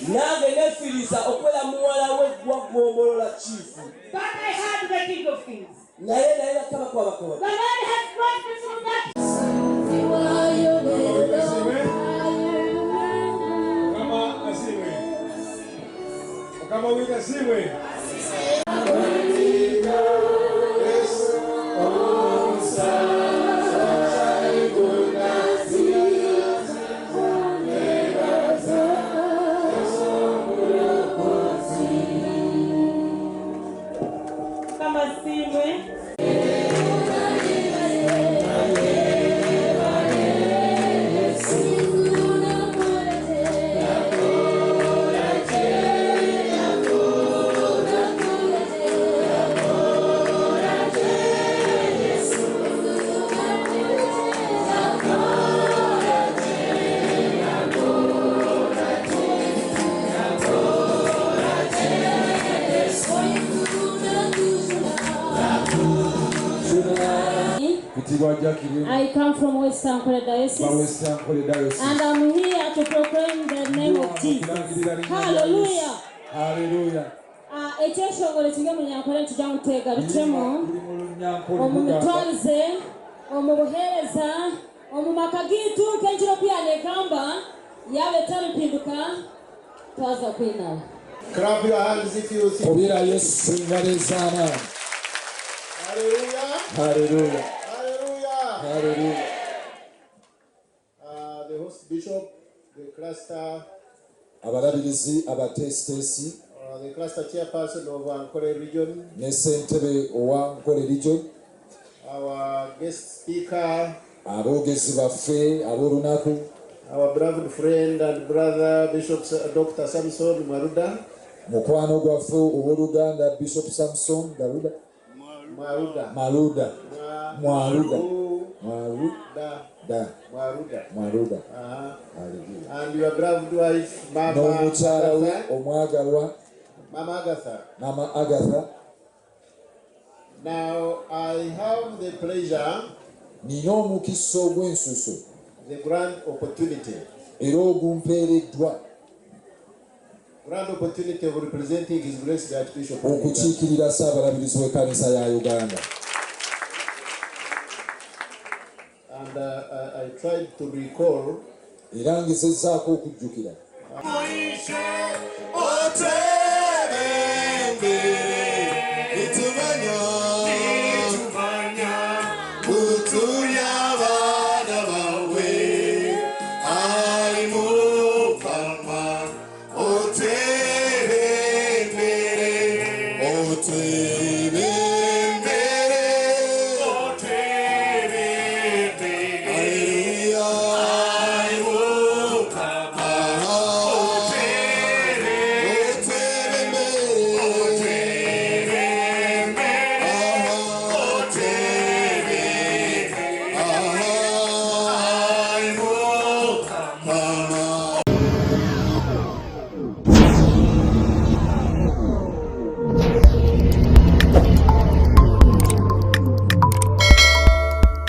nange nefiriza okwera muwala we gwaggomolola chief. But I had the King of Kings. Naye naye nakaba kwabakaba. The Lord has brought me through that. Kama wika siwe. I come from Western Uganda diocese, and I'm here to proclaim the name of Jesus. Hallelujah. Hallelujah. Ekyeshongole kiri mu Ankole tujja muteega lutemo omumutwalize omubuheereza omumaka gitu kenjiro pia negamba yabe tabipinduka twaza kwinala. Clap your hands if you see. Kubira Yesu ngalizana. Hallelujah. Hallelujah. Hallelujah. Hallelujah. The host bishop, the cluster, abalabirizi abatesitesi, the cluster chairperson of Ankole region, ne ssentebe owa Ankole region, our guest speaker, aboogezi baffe ab'olunaku, our beloved friend and brother Bishop Dr. Samson Maruda, mukwano gwaffe ow'Oluganda Bishop Samson Maruda. And your beloved wife Mama Agatha. Now I have the pleasure, nina omukisa ogw'ensuso, the grand opportunity of representing His Grace the Archbishop of okukiikirira Ssaabalabirizi w'ekkanisa ya Uganda. And I tried to recall era ngezezzaako okujjukira